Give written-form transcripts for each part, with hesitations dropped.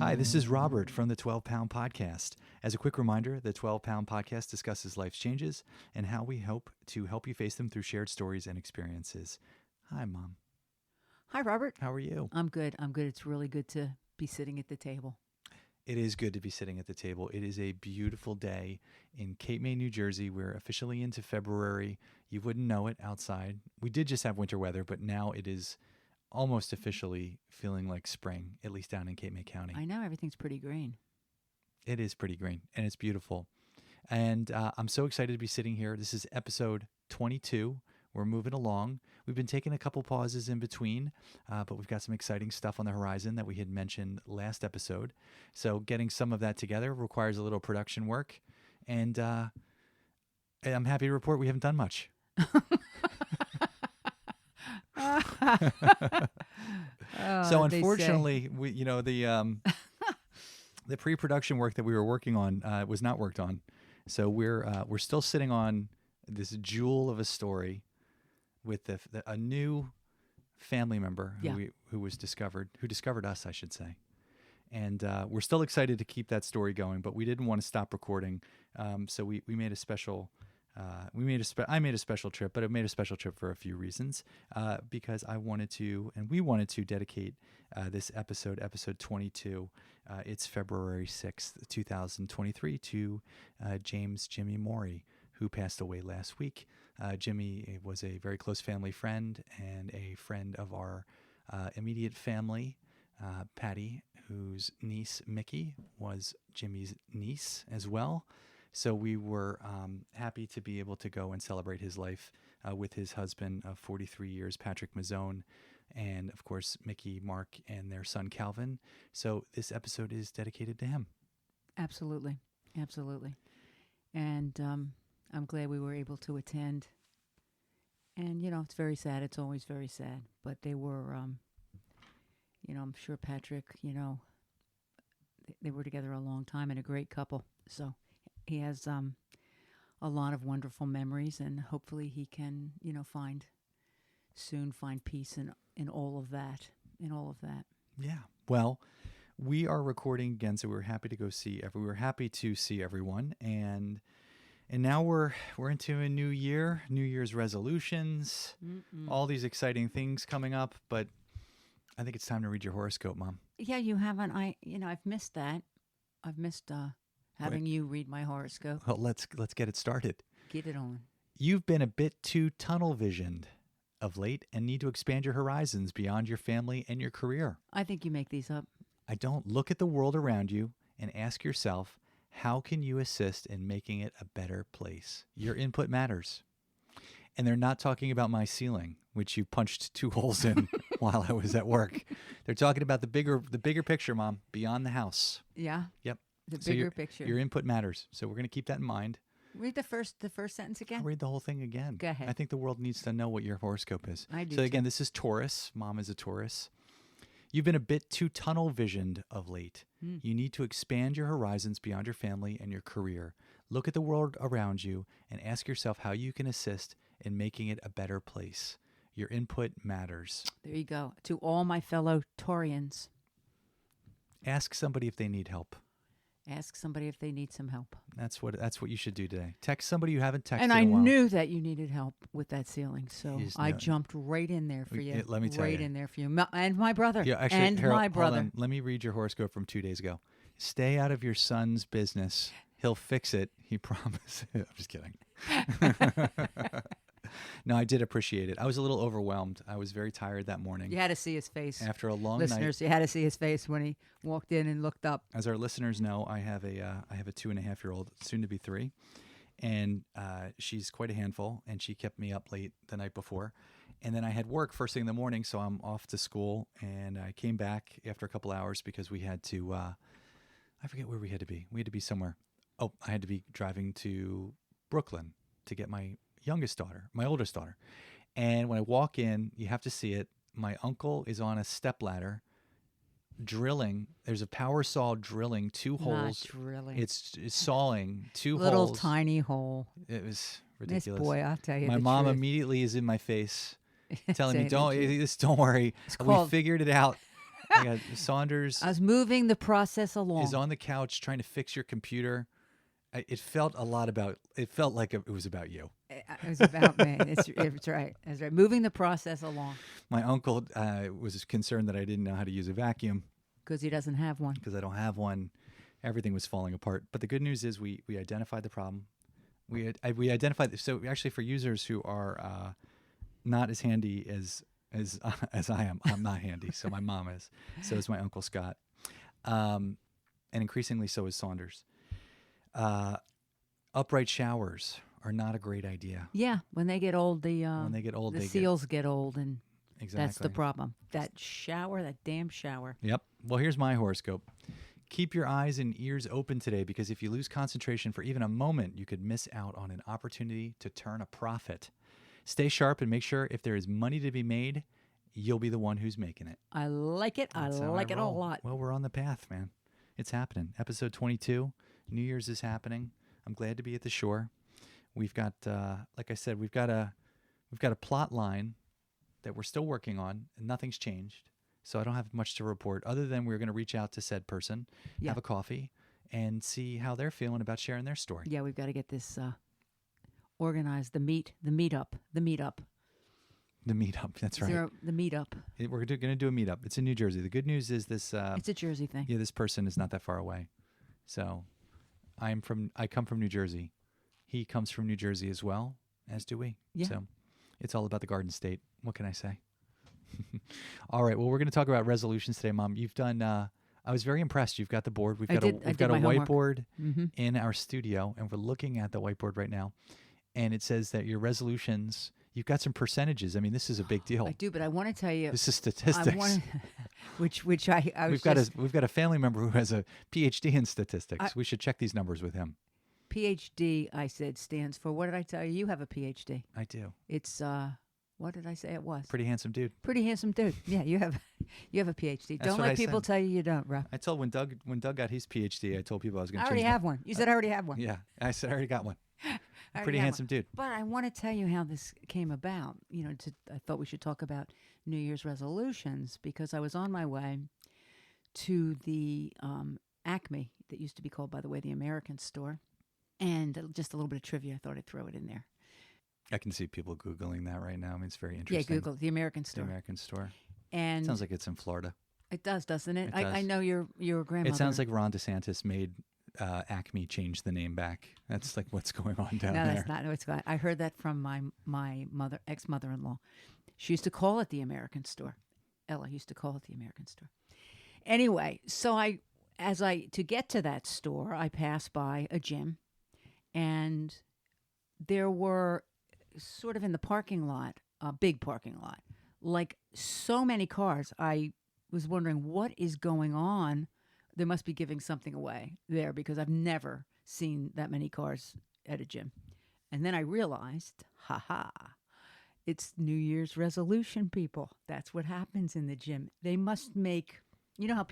Hi, this is Robert from the 12-Pound Podcast. As a quick reminder, the 12-Pound Podcast discusses life's changes and how we hope to help you face them through shared stories and experiences. Hi, Mom. Hi, Robert. How are you? I'm good. It's really good to be sitting at the table. It is good to be sitting at the table. It is a beautiful day in Cape May, New Jersey. We're officially into February. You wouldn't know it outside. We did just have winter weather, but now it is almost officially feeling like spring, at least down in Cape May County. I know everything's pretty green. It is pretty green, and it's beautiful. And I'm so excited to be sitting here. This is episode 22. We're moving along. We've been taking a couple pauses in between, but we've got some exciting stuff on the horizon that we had mentioned last episode. So getting some of that together requires a little production work. And I'm happy to report we haven't done much. So unfortunately, the pre-production work that we were working on was not worked on. So we're still sitting on this jewel of a story with a new family member who discovered us, I should say. And we're still excited to keep that story going, but we didn't want to stop recording. So we made a special. I made a special trip, but I made a special trip for a few reasons. Because I wanted to, and we wanted to dedicate this episode 22. It's February 6th, 2023, to James Jimmy Morey, who passed away last week. Jimmy was a very close family friend and a friend of our immediate family, Patty, whose niece Mickey was Jimmy's niece as well. So we were happy to be able to go and celebrate his life with his husband of 43 years, Patrick Mazzone, and of course, Mickey, Mark, and their son, Calvin. So this episode is dedicated to him. Absolutely. And I'm glad we were able to attend. And, it's very sad. It's always very sad. But they were, I'm sure Patrick, they were together a long time and a great couple. So he has a lot of wonderful memories, and hopefully he can, find peace in all of that. Yeah. Well, we are recording again, so we're happy to we were happy to see everyone, and now we're into a new year, New Year's resolutions, all these exciting things coming up. But I think it's time to read your horoscope, Mom. Yeah, you haven't. I've missed that. I've missed having you read my horoscope. Well, let's get it started. Get it on. You've been a bit too tunnel visioned of late and need to expand your horizons beyond your family and your career. I think you make these up. I don't. Look at the world around you and ask yourself, how can you assist in making it a better place? Your input matters. And they're not talking about my ceiling, which you punched 2 holes in while I was at work. They're talking about the bigger picture, Mom, beyond the house. Yeah? Yep. The bigger picture. Your input matters. So we're going to keep that in mind. Read the first sentence again. I'll read the whole thing again. Go ahead. I think the world needs to know what your horoscope is. I do. So again, this is Taurus. Mom is a Taurus. You've been a bit too tunnel visioned of late. You need to expand your horizons beyond your family and your career. Look at the world around you and ask yourself how you can assist in making it a better place. Your input matters. There you go. To all my fellow Taurians. Ask somebody if they need help. Ask somebody if they need some help. That's what you should do today. Text somebody you haven't texted and in a while. I knew that you needed help with that ceiling, so I jumped right in there for you. Let me tell you. Right in there for you. And my brother. Yeah, actually, and Harold, my brother. Hold on. Let me read your horoscope from 2 days ago. Stay out of your son's business. He'll fix it. He promises. I'm just kidding. No, I did appreciate it. I was a little overwhelmed. I was very tired that morning. You had to see his face. After a long Listeners, night. you had to see his face when he walked in and looked up. As our listeners know, I have a 2.5-year-old, soon to be 3, and she's quite a handful. And she kept me up late the night before, and then I had work first thing in the morning, so I'm off to school. And I came back after a couple hours because we had to. I forget where we had to be. We had to be somewhere. Oh, I had to be driving to Brooklyn to get my oldest daughter. And when I walk in, you have to see it. My uncle is on a stepladder drilling. There's a power saw drilling 2 holes. Not drilling. It's sawing 2 Little holes. tiny hole. It was ridiculous. This boy, I'll tell you My the mom truth. immediately is in my face telling me, Say the truth. don't worry. We figured it out. Saunders I was moving the process along. is on the couch trying to fix your computer. It felt a lot about. It felt like it was about you. It was about me. It's right. That's right. Moving the process along. My uncle was concerned that I didn't know how to use a vacuum Because he doesn't have one. because I don't have one. Everything was falling apart. But the good news is we identified the problem. We identified. So actually, for users who are not as handy as I am, I'm not handy. So my mom is. So is my uncle Scott, and increasingly so is Saunders. Upright showers are not a great idea. Yeah, when they get old, the seals get old, and Exactly. that's the problem. That damn shower. Yep. Well, here's my horoscope. Keep your eyes and ears open today, because if you lose concentration for even a moment, you could miss out on an opportunity to turn a profit. Stay sharp and make sure if there is money to be made, you'll be the one who's making it. I like it. That's I how like it a roll. lot. Well, we're on the path, man. It's happening. Episode 22. New Year's is happening. I'm glad to be at the shore. We've got, like I said, we've got a plot line that we're still working on, and nothing's changed. So I don't have much to report other than we're going to reach out to said person, have a coffee, and see how they're feeling about sharing their story. Yeah, we've got to get this organized. The meetup. The meetup. That's right. The meetup. We're going to do a meetup. It's in New Jersey. The good news is this. It's a Jersey thing. Yeah, this person is not that far away. So I come from New Jersey. He comes from New Jersey as well, as do we. Yeah. So it's all about the Garden State. What can I say? All right. Well, we're going to talk about resolutions today, Mom. You've done. I was very impressed. You've got the board. We've got a whiteboard in our studio, and we're looking at the whiteboard right now. And it says that your resolutions. You've got some percentages. I mean, this is a big deal. I do, but I want to tell you. This is statistics. We've got a family member who has a PhD in statistics. We should check these numbers with him. PhD, I said, stands for, what did I tell you? You have a PhD. I do. It's what did I say it was? Pretty handsome dude. Pretty handsome dude. Yeah, you have a PhD. Don't let people tell you don't, Rob. I told when Doug got his PhD, I told people I was going to I already have one. You said I already have one. Yeah, I said I already got one. Pretty handsome dude. But I want to tell you how this came about. I thought we should talk about New Year's resolutions because I was on my way to the Acme that used to be called, by the way, the American Store. And just a little bit of trivia. I thought I'd throw it in there. I can see people Googling that right now. I mean, it's very interesting. Yeah, Google the American Store. The American Store. And sounds like it's in Florida. It does, doesn't it? It does. I know your grandmother. It sounds like Ron DeSantis made Acme change the name back. That's like what's going on down there. No, that's not what's going on. I heard that from my ex-mother-in-law. She used to call it the American Store. Ella used to call it the American Store. Anyway, so to get to that store, I passed by a gym, and there were sort of in the parking lot, a big parking lot, like so many cars. I was wondering what is going on. They must be giving something away there because I've never seen that many cars at a gym. And then I realized, it's New Year's resolution, people. That's what happens in the gym. They must make, you know how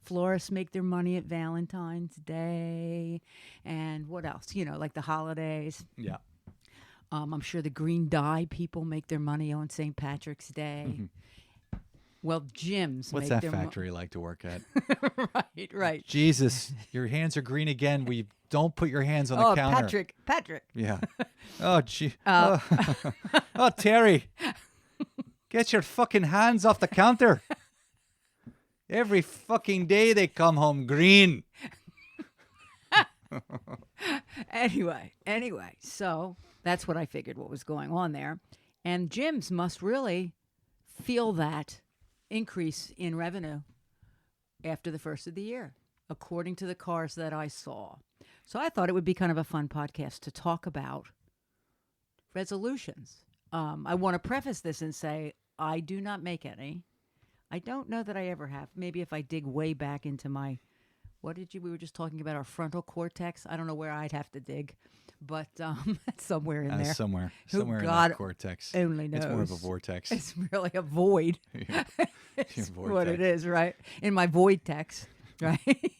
florists make their money at Valentine's Day and what else? Like the holidays. Yeah. I'm sure the green dye people make their money on St. Patrick's Day. Mm-hmm. Well, gyms. What's that factory like to work at? Right. Jesus, your hands are green again. We don't put your hands on the counter. Patrick. Yeah. Oh, gee. Oh, Terry, get your fucking hands off the counter. Every fucking day they come home green. Anyway, so that's what I figured what was going on there. And gyms must really feel that increase in revenue after the first of the year, according to the cars that I saw. So I thought it would be kind of a fun podcast to talk about resolutions. I want to preface this and say I do not make any. I don't know that I ever have. Maybe if I dig way back into my, we were just talking about our frontal cortex. I don't know where I'd have to dig, but somewhere in there. Somewhere in that cortex. Only knows. It's more of a vortex. It's really a void. It's what it is, right? In my void text, right?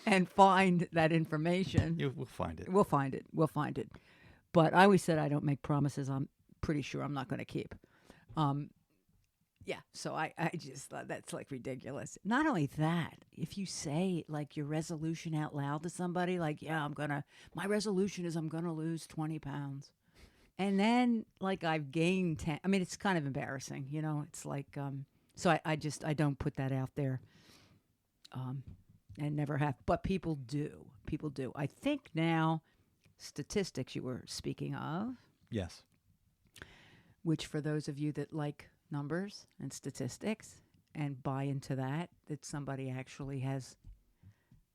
And find that information. We'll find it. We'll find it. But I always said I don't make promises I'm pretty sure I'm not going to keep. Yeah, so I just thought that's like ridiculous. Not only that, if you say like your resolution out loud to somebody, like, yeah, my resolution is I'm gonna lose 20 pounds. And then like I've gained 10. I mean, it's kind of embarrassing, you know, it's like, so I don't put that out there. And never have, but people do. People do. I think now, statistics you were speaking of, Yes. which for those of you that like numbers and statistics and buy into that somebody actually has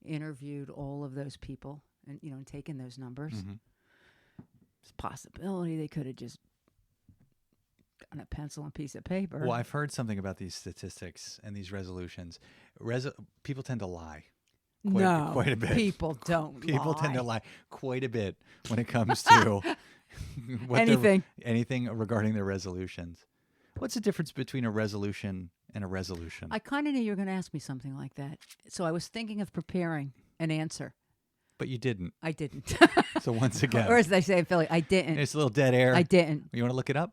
interviewed all of those people and, you know, and taken those numbers. Mm-hmm. There's a possibility they could have just gotten a pencil and piece of paper. Well, I've heard something about these statistics and these resolutions. People tend to lie. Quite a bit. People don't. People lie. tend to lie quite a bit when it comes to anything regarding their resolutions. What's the difference between a resolution and a resolution? I kind of knew you were going to ask me something like that, so I was thinking of preparing an answer. But you didn't. I didn't. So once again, or as they say in Philly, I didn't. It's a little dead air. I didn't. You want to look it up?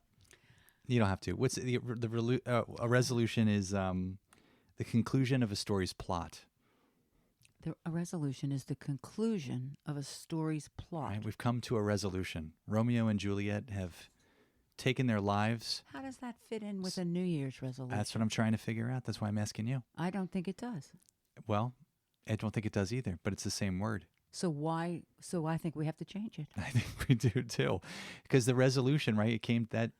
You don't have to. What's a resolution is the conclusion of a story's plot. A resolution is the conclusion of a story's plot. Right? We've come to a resolution. Romeo and Juliet have taken their lives. How does that fit in with a New Year's resolution? That's what I'm trying to figure out. That's why I'm asking you. I don't think it does. Well, I don't think it does either, but it's the same word. So why? So I think we have to change it. I think we do too, because the resolution, right?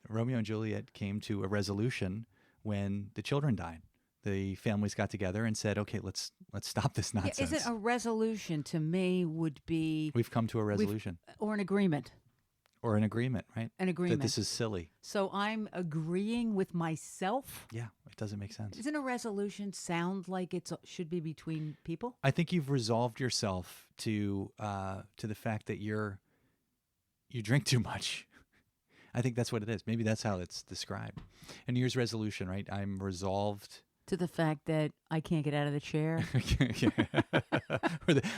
Romeo and Juliet came to a resolution when the children died. The families got together and said, "Okay, let's stop this nonsense." Yeah, isn't a resolution to me would be we've come to a resolution or an agreement or an agreement, right? An agreement that this is silly. So I'm agreeing with myself. Yeah, it doesn't make sense. Isn't a resolution sound like it should be between people? I think you've resolved yourself to the fact that you drink too much. I think that's what it is. Maybe that's how it's described. A New Year's resolution, right? I'm resolved. To the fact that I can't get out of the chair.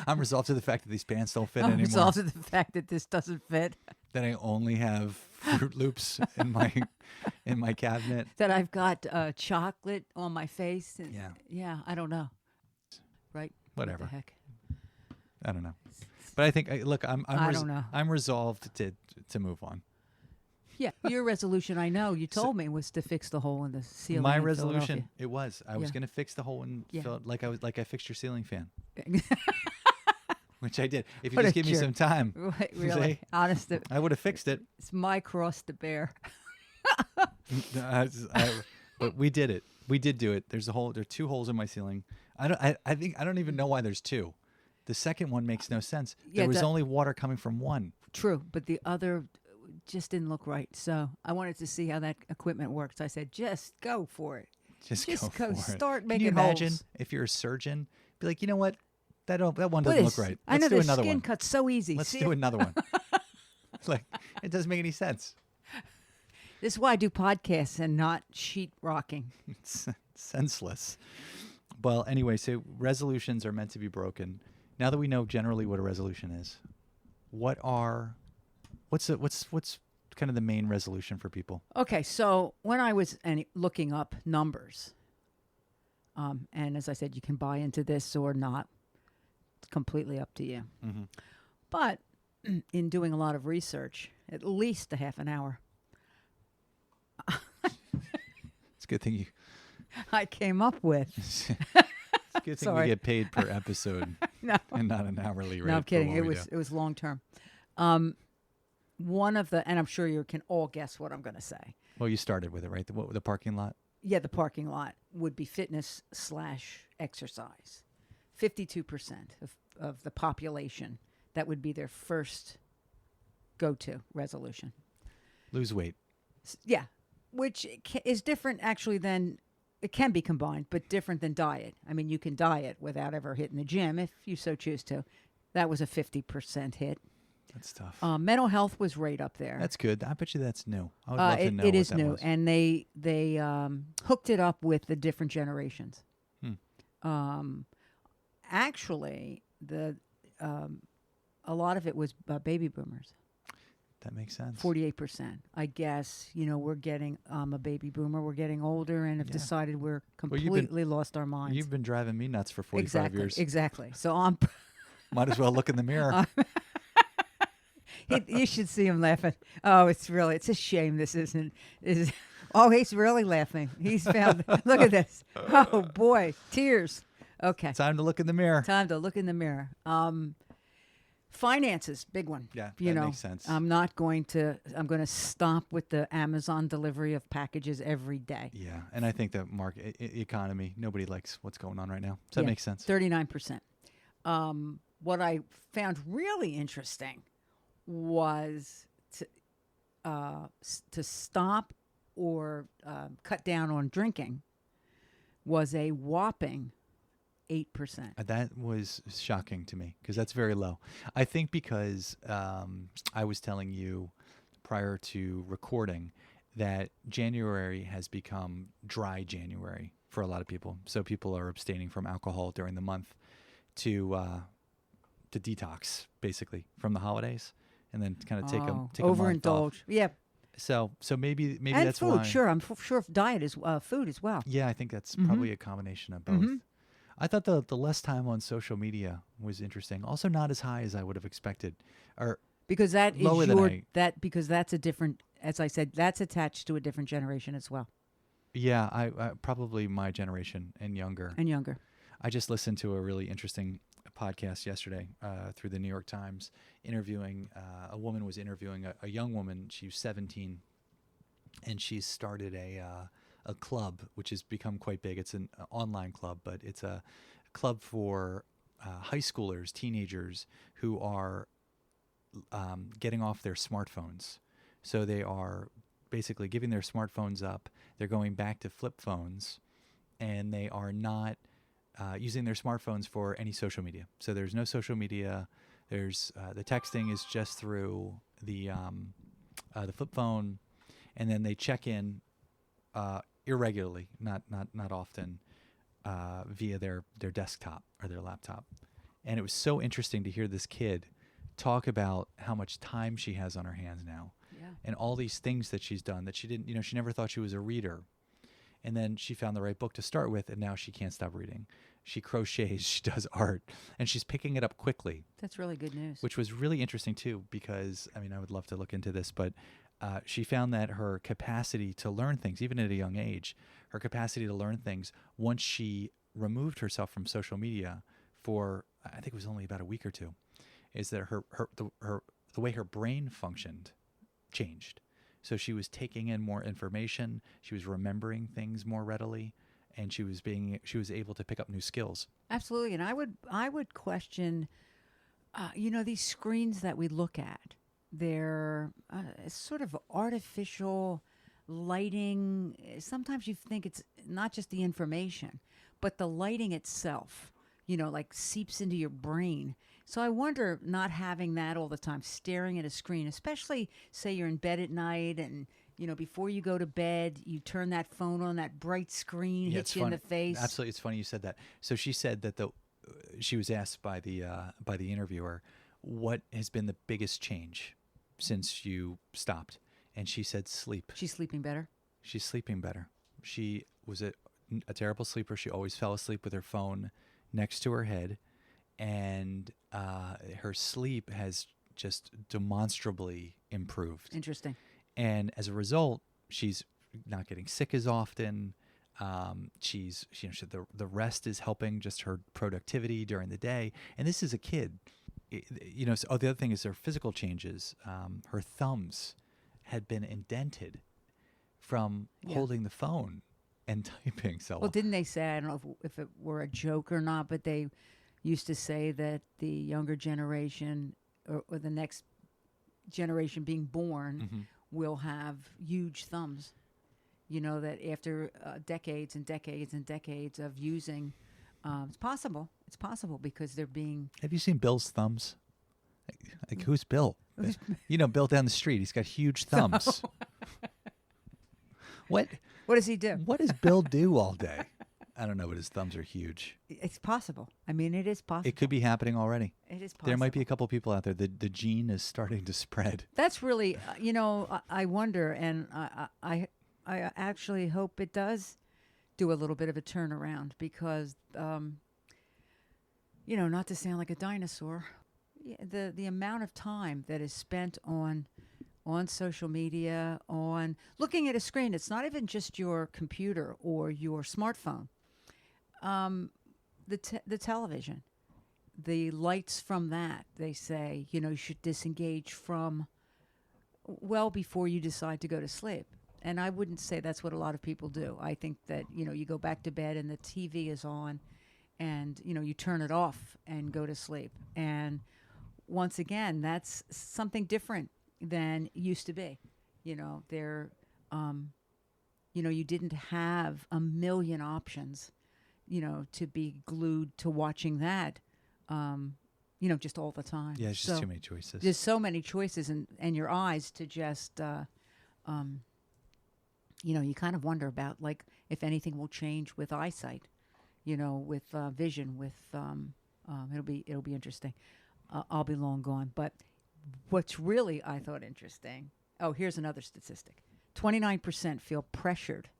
I'm resolved to the fact that these pants don't fit anymore. I'm resolved to the fact that this doesn't fit. That I only have Fruit Loops in my cabinet. That I've got chocolate on my face. And yeah, I don't know. Right? Whatever. What the heck? I don't know. But I think I don't know. I'm resolved to move on. Yeah, your resolution, I know, you told me, was to fix the hole in the ceiling. My resolution, it was. I was going to fix the hole in like I fixed your ceiling fan. Which I did. If you just give me some time. Really? See? Honest. I would have fixed it. It's my cross to bear. But we did it. We did do it. There are 2 holes in my ceiling. I don't even know why there's 2. The second one makes no sense. There was only water coming from one. True, but the other just didn't look right. So I wanted to see how that equipment works. I said, just go for it. Just go for it. Start making holes. Can you imagine holes. if you're a surgeon, be like, you know what? That one doesn't look right. I know do the another skin one. cuts so easy. Let's do another one. Like, it doesn't make any sense. This is why I do podcasts and not sheet rocking. It's senseless. Well, anyway, so resolutions are meant to be broken. Now that we know generally what a resolution is, what's kind of the main resolution for people? Okay, so when I was looking up numbers, and as I said, you can buy into this or not. It's completely up to you. Mm-hmm. But in doing a lot of research, at least a half an hour, it's a good thing I came up with. It's a good thing we get paid per episode and not an hourly rate. No, I'm kidding. It was long term. One of the, and I'm sure you can all guess what I'm going to say. Well, you started with it, right? The parking lot? Yeah, the parking lot would be fitness/exercise. 52% of the population, that would be their first go-to resolution. Lose weight. Yeah, which is different actually than, it can be combined, but different than diet. I mean, you can diet without ever hitting the gym if you so choose to. That was a 50% hit. That's tough. Mental health was right up there. That's good. I bet you that's new. I would love to know it what is that new, was. and they hooked it up with the different generations. Actually, a lot of it was baby boomers. That makes sense. 48%. I guess, we're getting, I'm a baby boomer. We're getting older and have decided we're completely lost our minds. You've been driving me nuts for 45 years. Exactly. So I'm... Might as well look in the mirror. You should see him laughing. Oh, it's a shame this isn't... Oh, he's really laughing. He's found... Look at this. Oh, boy. Tears. Okay. Time to look in the mirror. Time to look in the mirror. Finances, big one. Yeah, that makes sense. I'm going to stop with the Amazon delivery of packages every day. Yeah, and I think the market economy, nobody likes what's going on right now. So that makes sense. 39%. What I found really interesting was to stop or cut down on drinking was a whopping 8%. That was shocking to me because that's very low. I think because I was telling you prior to recording that January has become dry January for a lot of people. So people are abstaining from alcohol during the month to detox basically from the holidays and then kind of take a month overindulge. Off. Yeah. So maybe and that's food, why. Sure, I'm sure diet is food as well. Yeah, I think that's probably a combination of both. Mm-hmm. I thought the less time on social media was interesting. Also, not as high as I would have expected, or because that lower is than because that's a different. As I said, that's attached to a different generation as well. Yeah, I probably my generation and younger. I just listened to a really interesting podcast yesterday through the New York Times, interviewing a woman was interviewing a young woman. She was 17, and she started a club which has become quite big. It's an online club, but it's a club for high schoolers, teenagers who are getting off their smartphones. So they are basically giving their smartphones up. They're going back to flip phones, and they are not using their smartphones for any social media. So there's no social media. There's the texting is just through the flip phone, and then they check in irregularly, not often, via their desktop or their laptop. And it was so interesting to hear this kid talk about how much time she has on her hands now, and all these things that she's done that she didn't. She never thought she was a reader. And then she found the right book to start with, and now she can't stop reading. She crochets, she does art, and she's picking it up quickly. That's really good news. Which was really interesting, too, because, I would love to look into this, but she found that her capacity to learn things, even at a young age, her capacity to learn things, once she removed herself from social media for, I think it was only about a week or two, is that the way her brain functioned changed. So she was taking in more information, she was remembering things more readily, and she was able to pick up new skills. Absolutely. And I would question, these screens that we look at, they're sort of artificial lighting. Sometimes you think it's not just the information, but the lighting itself, like seeps into your brain. So I wonder, not having that all the time, staring at a screen, especially say you're in bed at night and, before you go to bed, you turn that phone on, that bright screen hits you in the face. Absolutely. It's funny you said that. So she said that she was asked by the interviewer, what has been the biggest change since you stopped? And she said sleep. She's sleeping better? She's sleeping better. She was a terrible sleeper. She always fell asleep with her phone next to her head. And her sleep has just demonstrably improved. Interesting. And as a result, she's not getting sick as often. The rest is helping just her productivity during the day. And this is a kid. The other thing is her physical changes. Her thumbs had been indented from holding the phone and typing. Well, didn't they say, I don't know if it were a joke or not, but they used to say that the younger generation or the next generation being born will have huge thumbs. That after decades and decades and decades of using, it's possible. It's possible because they're being... Have you seen Bill's thumbs? Like who's Bill? Bill down the street. He's got huge thumbs. What does he do? What does Bill do all day? I don't know, but his thumbs are huge. It's possible. I mean, it is possible. It could be happening already. It is possible. There might be a couple people out there. The gene is starting to spread. That's really, I wonder, and I actually hope it does do a little bit of a turnaround because, not to sound like a dinosaur, the amount of time that is spent on social media, on looking at a screen. It's not even just your computer or your smartphone. The television, the lights from that, they say, you should disengage from well before you decide to go to sleep. And I wouldn't say that's what a lot of people do. I think that, you go back to bed and the TV is on and, you turn it off and go to sleep. And once again, that's something different than used to be. You didn't have a million options, to be glued to watching that, just all the time. Yeah, it's just too many choices. There's so many choices and your eyes to just, you kind of wonder about, like, if anything will change with eyesight, with vision, with, it'll be interesting. I'll be long gone. But what's really, I thought, interesting, here's another statistic. 29% feel pressured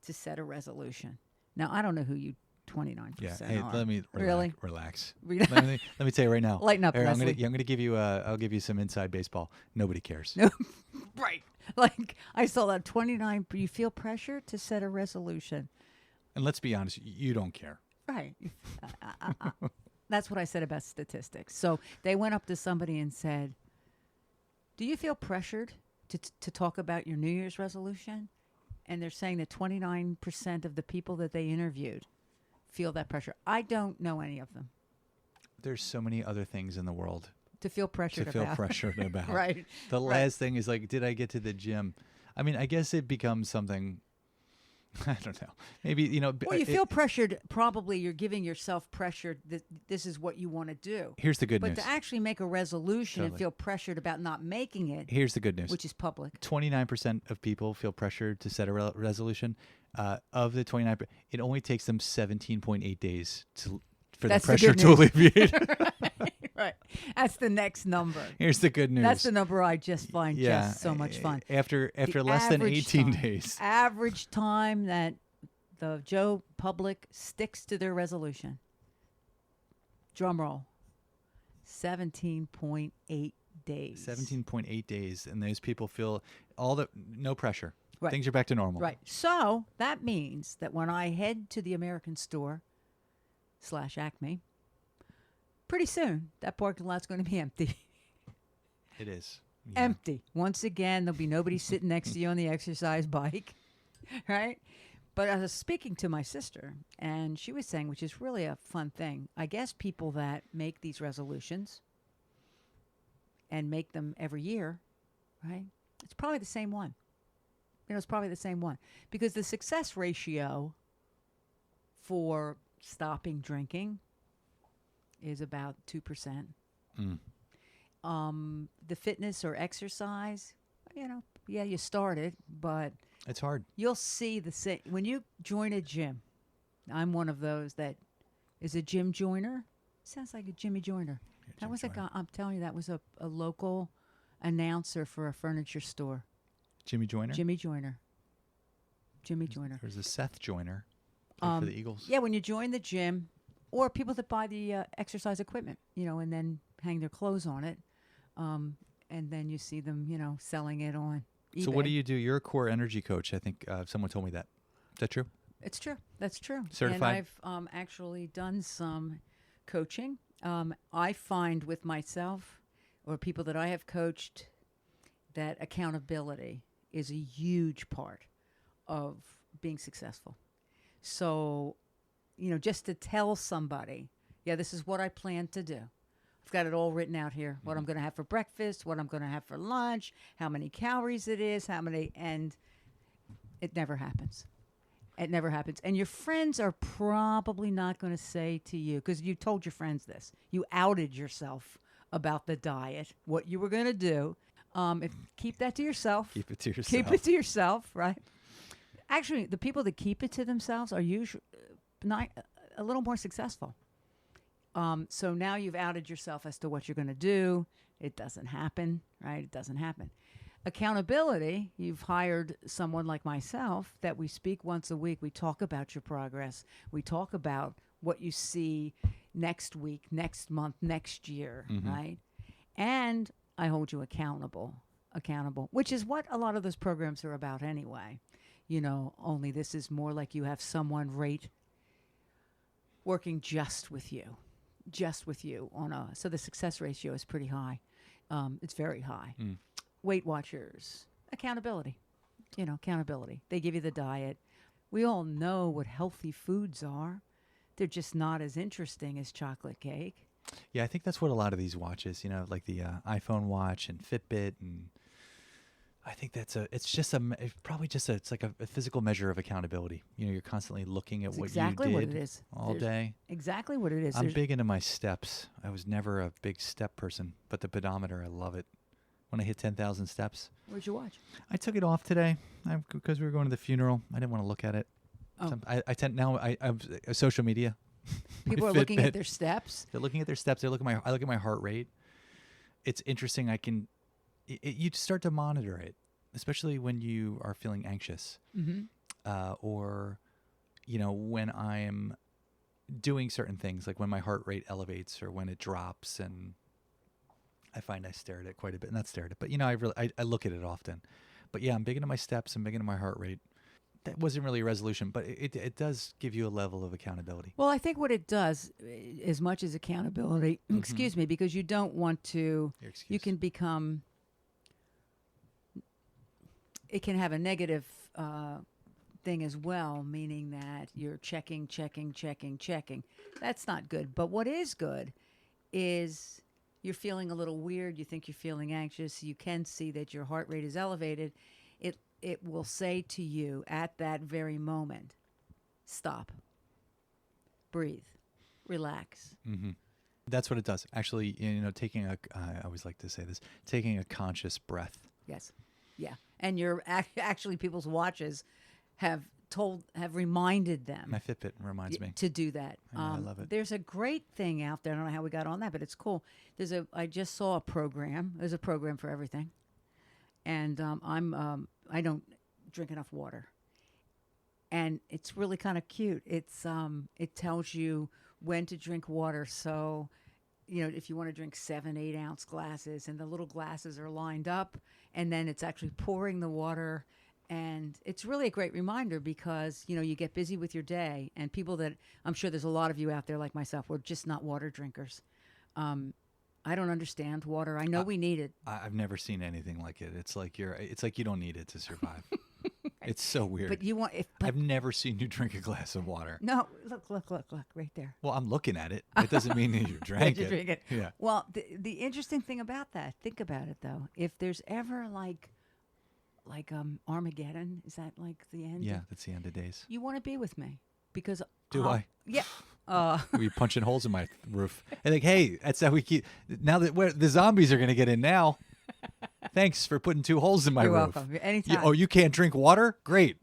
to set a resolution. Now, I don't know who you 29% hey, are. let me really relax. let me tell you right now. Lighten up, Aaron, Leslie. I'm going to give you I'll give you some inside baseball. Nobody cares. Right. Like, I saw that 29, you feel pressure to set a resolution. And let's be honest, you don't care. Right. That's what I said about statistics. So they went up to somebody and said, do you feel pressured to talk about your New Year's resolution? And they're saying that 29% of the people that they interviewed feel that pressure. I don't know any of them. There's so many other things in the world to feel pressured about. Right. The last thing is, like, did I get to the gym? I mean, I guess it becomes something, I don't know. Maybe, Well, you feel pressured. Probably you're giving yourself pressure that this is what you want to do. Here's the good news. But to actually make a resolution and feel pressured about not making it. Here's the good news. Which is public. 29% of people feel pressured to set a resolution. Of the 29%, it only takes them 17.8 days for the pressure to alleviate. Right. That's the next number. Here's the good news. That's the number I just find just so much fun. After less than 18 days. Average time that the Joe public sticks to their resolution. Drum roll. 17.8 days. 17.8 days. And those people feel no pressure. Right. Things are back to normal. Right. So that means that when I head to the American store / Acme, pretty soon that parking lot's going to be empty. It is. Yeah. Empty. Once again, there'll be nobody sitting next to you on the exercise bike. Right? But I was speaking to my sister, and she was saying, which is really a fun thing, I guess people that make these resolutions and make them every year, right? It's probably the same one. It's probably the same one. Because the success ratio for stopping drinking is about 2%. The fitness or exercise, you started, but it's hard. You'll see when you join a gym. I'm one of those that is a gym joiner. Sounds like a Jimmy Joyner. That was I'm telling you, that was a local announcer for a furniture store. Jimmy Joyner? Jimmy Joyner. There's a Seth Joyner for the Eagles. Yeah, when you join the gym, or people that buy the exercise equipment, and then hang their clothes on it, and then you see them, selling it on eBay. So what do you do? You're a core energy coach. I think someone told me that. Is that true? It's true. That's true. Certified? And I've actually done some coaching. I find with myself or people that I have coached that accountability is a huge part of being successful. So, just to tell somebody, this is what I plan to do. I've got it all written out here, what I'm going to have for breakfast, what I'm going to have for lunch, how many calories it is, and it never happens. It never happens. And your friends are probably not going to say to you, because you told your friends this, you outed yourself about the diet, what you were going to do. Keep that to yourself. Keep it to yourself. Keep it to yourself, right? Actually, the people that keep it to themselves are usually not a little more successful. So now you've outed yourself as to what you're going to do. It doesn't happen, right? It doesn't happen. Accountability, you've hired someone like myself that we speak once a week. We talk about your progress. We talk about what you see next week, next month, next year, right? And I hold you accountable, which is what a lot of those programs are about anyway. Only this is more like you have someone working just with you so the success ratio is pretty high. It's very high. Weight Watchers, accountability. Accountability. They give you the diet. We all know what healthy foods are. They're just not as interesting as chocolate cake. Yeah, I think that's what a lot of these watches, like the iPhone watch and Fitbit, and I think it's like a physical measure of accountability. You're constantly looking at what exactly you what did it is. all day. Exactly what it is. I'm big into my steps. I was never a big step person, but the pedometer, I love it. When I hit 10,000 steps. Where'd you watch? I took it off today because we were going to the funeral. I didn't want to look at it. Oh. I'm social media. People are looking at their steps. They're looking at their steps. I look at my heart rate. It's interesting. You start to monitor it, especially when you are feeling anxious, or when I'm doing certain things, like when my heart rate elevates or when it drops, and I find I stare at it quite a bit. Not stare at it, but I look at it often. But yeah, I'm big into my steps. I'm big into my heart rate. That wasn't really a resolution, but it does give you a level of accountability. Well, I think what it does, as much as accountability, excuse me, because you don't want to, you can become, it can have a negative thing as well, meaning that you're checking. That's not good. But what is good is you're feeling a little weird. You think you're feeling anxious. You can see that your heart rate is elevated. It will say to you at that very moment, stop, breathe, relax. That's what it does. Actually, I always like to say this, taking a conscious breath. Yes. Yeah. And actually people's watches have reminded them. My Fitbit reminds me to do that. I love it. There's a great thing out there. I don't know how we got on that, but it's cool. I just saw a program. There's a program for everything. And I don't drink enough water, and it's really kind of cute. It tells you when to drink water. So, if you want to drink 7-8 ounce glasses, and the little glasses are lined up, and then it's actually pouring the water, and it's really a great reminder because you get busy with your day, and people that I'm sure there's a lot of you out there like myself, we're just not water drinkers. I don't understand water. I know we need it. I've never seen anything like it. It's like you don't need it to survive. It's so weird. But I've never seen you drink a glass of water. No, look, right there. Well, I'm looking at it. It doesn't mean that you drank it. Drink it. Yeah. Well, the interesting thing about that, think about it though. If there's ever like Armageddon, is that like the end? Yeah, that's the end of days. You want to be with me because do I? Yeah. We punching holes in my roof. And like, hey, that's how we keep. Now that the zombies are going to get in now. Thanks for putting 2 holes in my You're roof. welcome. Anytime. You can't drink water? Great.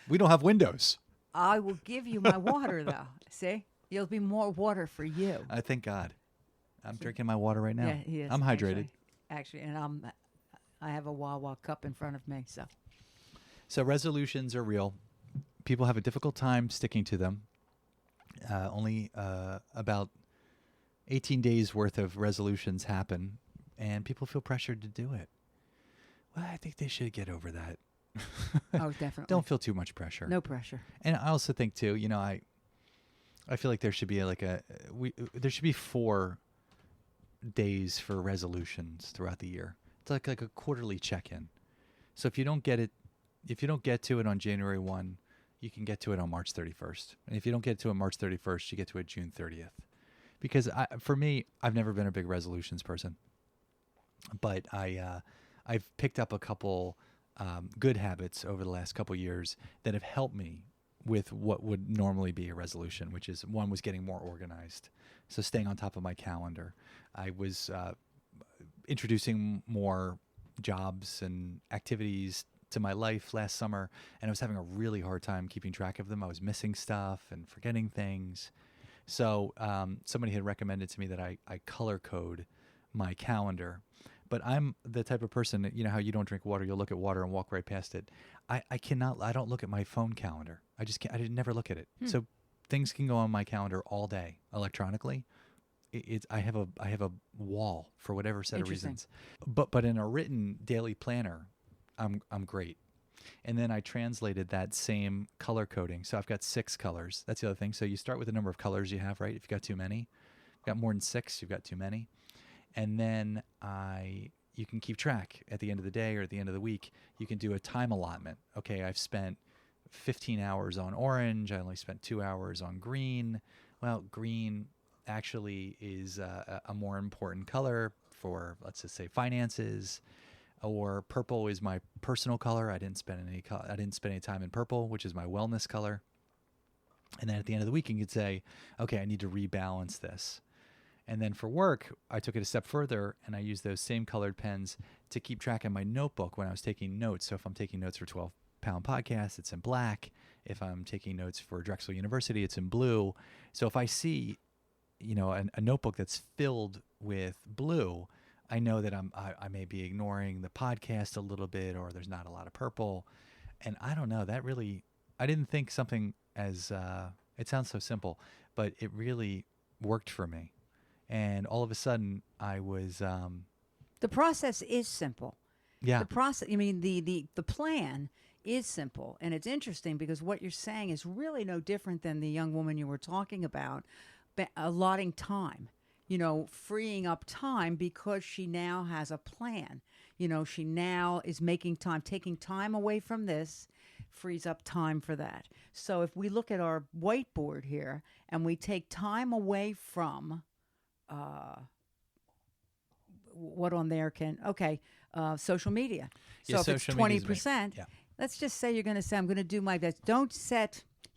We don't have windows. I will give you my water though. See, there'll be more water for you. Thank God. I'm drinking my water right now. Yeah, he is. I'm hydrated. Actually, and I have a Wawa cup in front of me. So resolutions are real. People have a difficult time sticking to them. Only about 18 days worth of resolutions happen, and people feel pressured to do it. Well, I think they should get over that. Oh, definitely. Don't feel too much pressure. No pressure. And I also think too, I feel like there should be there should be 4 days for resolutions throughout the year. It's like a quarterly check-in. So if you don't get to it on January 1, you can get to it on March 31st. And if you don't get to it on March 31st, you get to it June 30th. Because for me, I've never been a big resolutions person. But I've picked up a couple good habits over the last couple years that have helped me with what would normally be a resolution, which is one was getting more organized. So staying on top of my calendar. I was introducing more jobs and activities to my life last summer, and I was having a really hard time keeping track of them. I was missing stuff and forgetting things. So somebody had recommended to me that I color code my calendar. But I'm the type of person that, you know how you don't drink water, you'll look at water and walk right past it. I don't look at my phone calendar. I just can't, I never look at it. So things can go on my calendar all day electronically. I have a wall for whatever set of reasons. But in a written daily planner, I'm great. And then I translated that same color coding. So I've got 6 colors. That's the other thing. So you start with the number of colors you have, right? If you've got too many, you've got more than 6, you've got too many. And then you can keep track at the end of the day or at the end of the week. You can do a time allotment. Okay, I've spent 15 hours on orange. I only spent 2 hours on green. Well, green actually is a more important color for, let's just say, finances. Or purple is my personal color. I didn't spend any time in purple, which is my wellness color. And then at the end of the week, you could say, okay, I need to rebalance this. And then for work, I took it a step further, and I used those same colored pens to keep track in my notebook when I was taking notes. So if I'm taking notes for 12-Pound Podcast, it's in black. If I'm taking notes for Drexel University, it's in blue. So if I see, a notebook that's filled with blue, I know that I may be ignoring the podcast a little bit, or there's not a lot of purple. And I don't know, I didn't think something as, it sounds so simple, but it really worked for me. And all of a sudden I was, the process is simple. Yeah. The process, the plan is simple. And it's interesting because what you're saying is really no different than the young woman you were talking about, allotting time. Freeing up time because she now has a plan. She now is making time, taking time away from this, frees up time for that. So if we look at our whiteboard here and we take time away from what on there social media. So if it's 20%, let's just say you're going to say, I'm going to do my best. You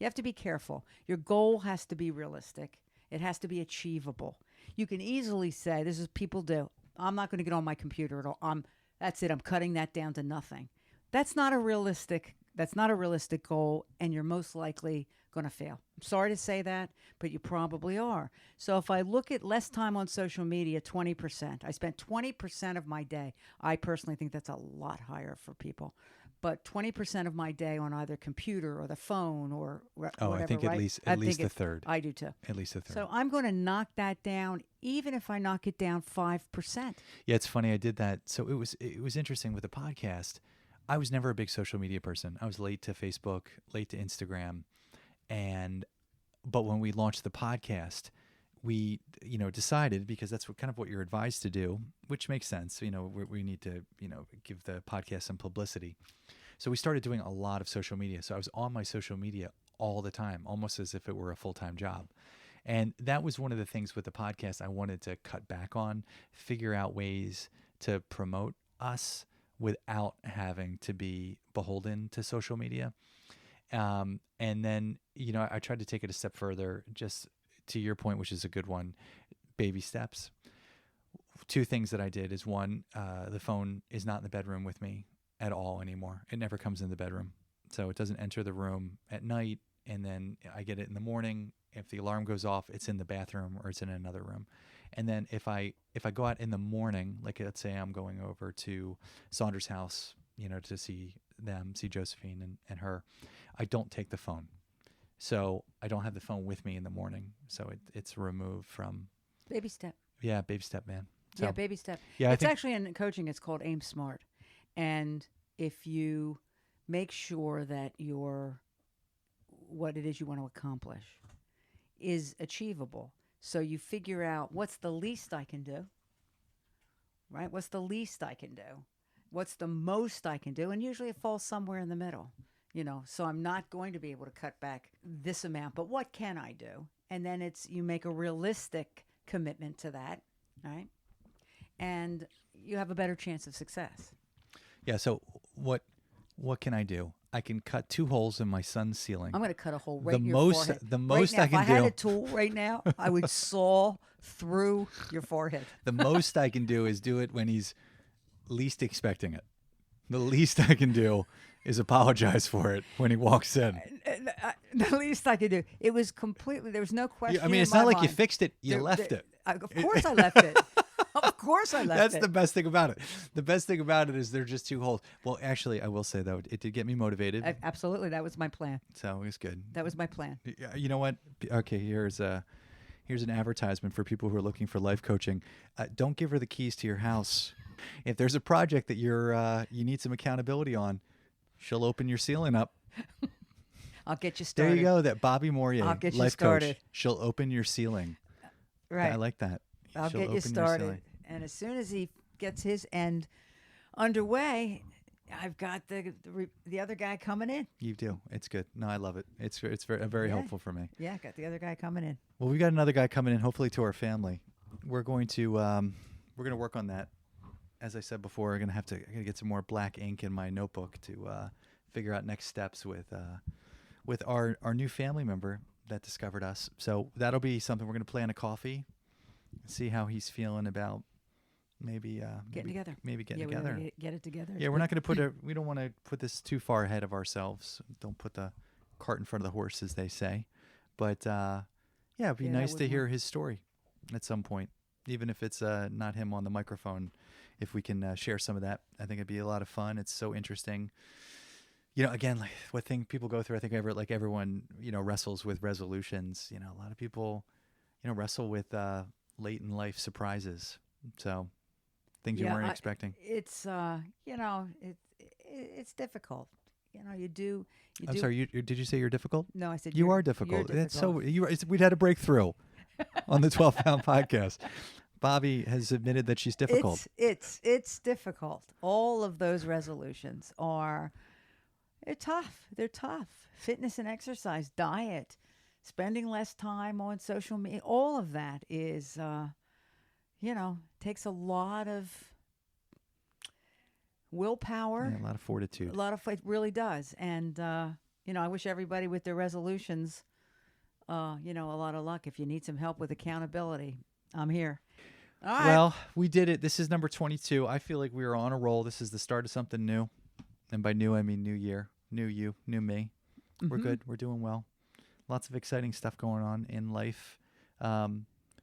have to be careful. Your goal has to be realistic. It has to be achievable. You can easily say, this is people do, I'm not going to get on my computer at all. That's it. I'm cutting that down to nothing. That's not a realistic goal, and you're most likely going to fail. I'm sorry to say that, but you probably are. So if I look at less time on social media, 20%, I spent 20% of my day. I personally think that's a lot higher for people. But 20% of my day on either computer or the phone or whatever, I think right? at least a third. I do too. At least a third. So I'm going to knock that down, even if I knock it down 5%. Yeah, it's funny. I did that. So it was interesting with the podcast. I was never a big social media person. I was late to Facebook, late to Instagram, but when we launched the podcast, we decided, because that's what you're advised to do, which makes sense. We need to give the podcast some publicity. So we started doing a lot of social media. So I was on my social media all the time, almost as if it were a full-time job. And that was one of the things with the podcast I wanted to cut back on, figure out ways to promote us without having to be beholden to social media. And then, I tried to take it a step further, just to your point, which is a good one, baby steps. 2 things that I did is, one, the phone is not in the bedroom with me at all anymore. It never comes in the bedroom. So it doesn't enter the room at night, and then I get it in the morning. If the alarm goes off, it's in the bathroom or it's in another room. And then if I go out in the morning, like let's say I'm going over to Saunders' house, to see Josephine and her, I don't take the phone. So I don't have the phone with me in the morning. So it's removed from. Baby step. Yeah, baby step, man. So, baby step. Yeah, it's actually in coaching, it's called Aim Smart. And if you make sure that what it is you want to accomplish is achievable, so you figure out what's the least I can do, right? What's the least I can do? What's the most I can do? And usually it falls somewhere in the middle, so I'm not going to be able to cut back this amount, but what can I do? And then you make a realistic commitment to that, right? And you have a better chance of success. Yeah. So what can I do? I can cut 2 holes in my son's ceiling. I'm going to cut a hole right in your forehead. The most right now, I can do. If I had a tool right now, I would saw through your forehead. The most I can do is do it when he's least expecting it. The least I can do is apologize for it when he walks in. The least I could do. It was completely. There was no question. I mean, in it's my not like you mind. fixed it. You left it. Of course, I left it. Of course, I left That's it. the best thing about it. The best thing about it is they're just two holes. Well, actually, I will say, though, it did get me motivated. Absolutely, that was my plan. So it was good. That was my plan. You know what? Okay, here's an advertisement for people who are looking for life coaching. Don't give her the keys to your house. If there's a project that you need some accountability on, she'll open your ceiling up. I'll get you started. There you go. That Bobbie Mourier, I'll get you life started. coach. She'll open your ceiling. Right. I like that. I'll She'll get you open your started. ceiling. And as soon as he gets his end underway, I've got the other guy coming in. You do. It's good. No, I love it. It's very helpful for me. Yeah, got the other guy coming in. Well, we got another guy coming in, hopefully to our family. We're going to work on that. As I said before, I'm gonna get some more black ink in my notebook to figure out next steps with our new family member that discovered us. So that'll be something we're gonna plan a coffee, see how he's feeling about maybe Getting together. Maybe getting Yeah, together. we get it together. Yeah, we're not gonna we don't want to put this too far ahead of ourselves. Don't put the cart in front of the horse, as they say. But yeah, it'd be nice to hear his story at some point, even if it's not him on the microphone. If we can share some of that, I think it'd be a lot of fun. It's so interesting. You know, again, like what thing people go through, I think everyone, wrestles with resolutions. You know, a lot of people, wrestle with late in life surprises. So things you weren't expecting. It's it's difficult. You do. I'm sorry. Did you say you're difficult? No, I said you are difficult. That's so. We'd had a breakthrough on the 12 Pound Podcast. Bobbie has admitted that she's difficult. It's difficult. All of those resolutions they're tough. They're tough. Fitness and exercise, diet, spending less time on social media, all of that is, takes a lot of willpower. Yeah, a lot of fortitude. It really does. And, I wish everybody with their resolutions, a lot of luck. If you need some help with accountability, I'm here. All right. Well, we did it. This is number 22. I feel like we are on a roll. This is the start of something new. And by new, I mean new year, new you, new me. Mm-hmm. We're good. We're doing well. Lots of exciting stuff going on in life. But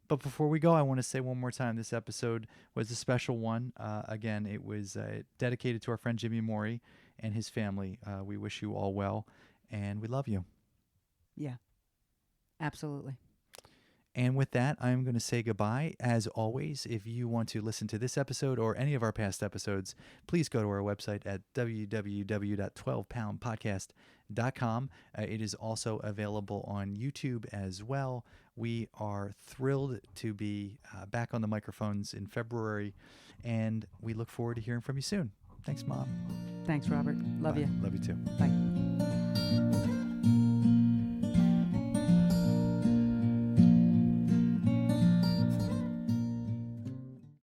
before we go, I want to say one more time, this episode was a special one. Again, it was dedicated to our friend Jimmy Morey and his family. We wish you all well, and we love you. Yeah, absolutely. And with that, I'm going to say goodbye. As always, if you want to listen to this episode or any of our past episodes, please go to our website at www.12poundpodcast.com. It is also available on YouTube as well. We are thrilled to be back on the microphones in February, and we look forward to hearing from you soon. Thanks, Mom. Thanks, Robert. Love you. Love you too. Bye.